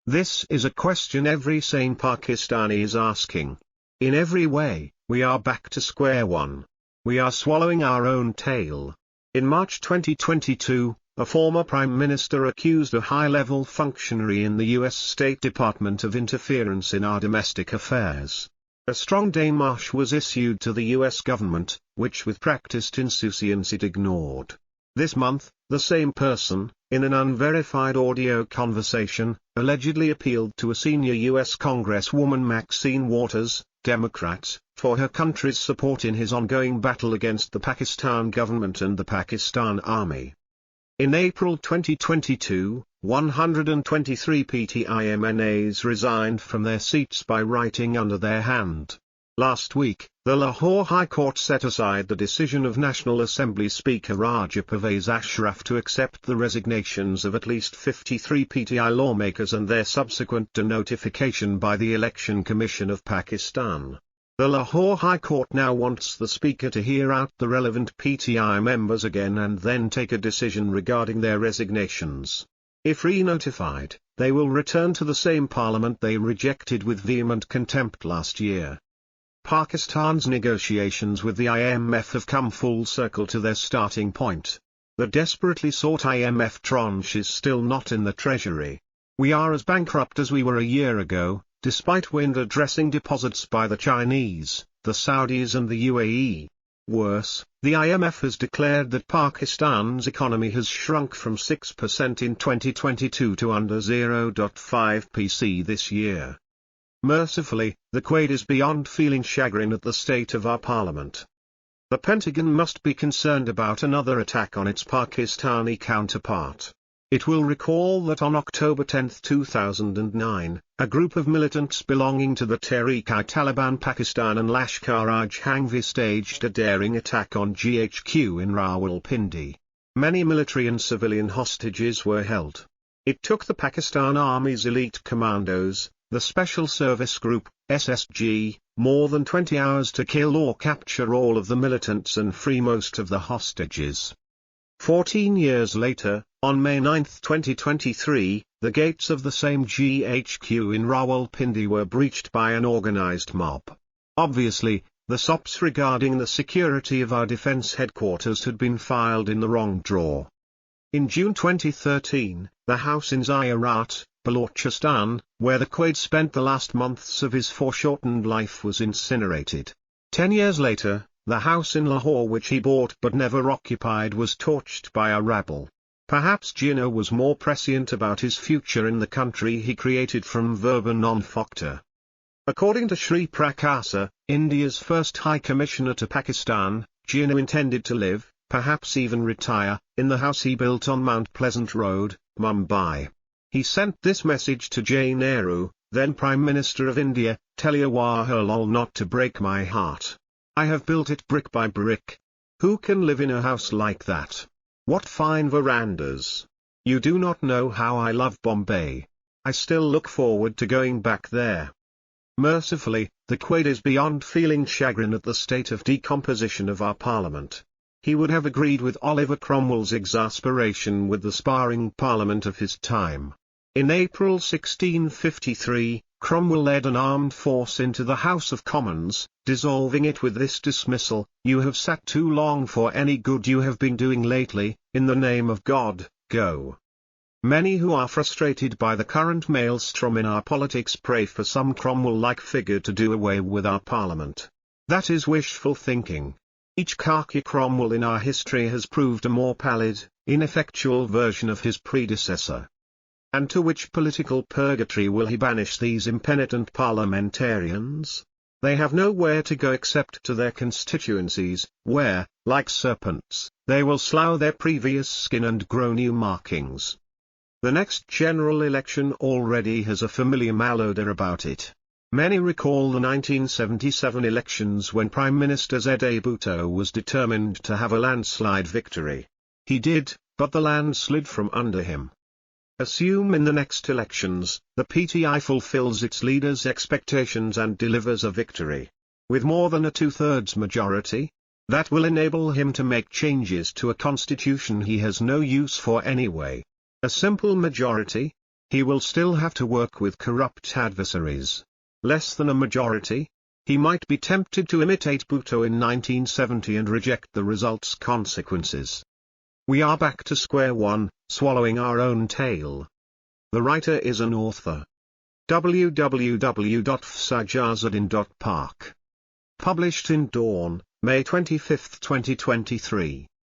This is a question every sane Pakistani is asking. In every way, we are back to square one. We are swallowing our own tail. In March 2022, a former prime minister accused a high-level functionary in the U.S. State Department of interference in our domestic affairs. A strong démarche was issued to the U.S. government, which with practiced insouciance it ignored. This month, the same person, in an unverified audio conversation, allegedly appealed to a senior U.S. Congresswoman Maxine Waters, Democrat, for her country's support in his ongoing battle against the Pakistan government and the Pakistan Army. In April 2022, 123 PTI-MNAs resigned from their seats by writing under their hand. Last week, the Lahore High Court set aside the decision of National Assembly Speaker Raja Pervez Ashraf to accept the resignations of at least 53 PTI lawmakers and their subsequent denotification by the Election Commission of Pakistan. The Lahore High Court now wants the Speaker to hear out the relevant PTI members again and then take a decision regarding their resignations. If re-notified, they will return to the same parliament they rejected with vehement contempt last year. Pakistan's negotiations with the IMF have come full circle to their starting point. The desperately sought IMF tranche is still not in the treasury. We are as bankrupt as we were a year ago, despite window-dressing deposits by the Chinese, the Saudis and the UAE. Worse, the IMF has declared that Pakistan's economy has shrunk from 6% in 2022 to under 0.5% this year. Mercifully, the Quaid is beyond feeling chagrin at the state of our parliament. The Pentagon must be concerned about another attack on its Pakistani counterpart. It will recall that on October 10, 2009, a group of militants belonging to the Tehreek-i-Taliban Pakistan and Lashkar-e-Jhangvi staged a daring attack on GHQ in Rawalpindi. Many military and civilian hostages were held. It took the Pakistan Army's elite commandos, the Special Service Group, SSG, more than 20 hours to kill or capture all of the militants and free most of the hostages. 14 years later, on May 9, 2023, the gates of the same GHQ in Rawalpindi were breached by an organized mob. Obviously, the SOPs regarding the security of our defense headquarters had been filed in the wrong drawer. In June 2013, the house in Ziyarat, Balochistan, where the Quaid spent the last months of his foreshortened life, was incinerated. 10 years later, the house in Lahore which he bought but never occupied was torched by a rabble. Perhaps Jinnah was more prescient about his future in the country he created from verba non facta. According to Sri Prakasa, India's first High Commissioner to Pakistan, Jinnah intended to live, perhaps even retire, in the house he built on Mount Pleasant Road, Mumbai. He sent this message to J. Nehru, then Prime Minister of India: "Tell Jawaharlal not to break my heart. I have built it brick by brick. Who can live in a house like that? What fine verandas! You do not know how I love Bombay. I still look forward to going back there." Mercifully, the Quaid is beyond feeling chagrin at the state of decomposition of our parliament. He would have agreed with Oliver Cromwell's exasperation with the sparring parliament of his time. In April 1653, Cromwell led an armed force into the House of Commons, dissolving it with this dismissal: "You have sat too long for any good you have been doing lately. In the name of God, go." Many who are frustrated by the current maelstrom in our politics pray for some Cromwell-like figure to do away with our parliament. That is wishful thinking. Each khaki Cromwell in our history has proved a more pallid, ineffectual version of his predecessor. And to which political purgatory will he banish these impenitent parliamentarians? They have nowhere to go except to their constituencies, where, like serpents, they will slough their previous skin and grow new markings. The next general election already has a familiar malodor about it. Many recall the 1977 elections when Prime Minister Z.A. Bhutto was determined to have a landslide victory. He did, but the land slid from under him. Assume in the next elections, the PTI fulfills its leaders' expectations and delivers a victory. With more than a two-thirds majority, that will enable him to make changes to a constitution he has no use for anyway. A simple majority? He will still have to work with corrupt adversaries. Less than a majority? He might be tempted to imitate Bhutto in 1970 and reject the result's consequences. We are back to square one, swallowing our own tail. The writer is an author. www.fsajazadin.park. Published in Dawn, May 25, 2023.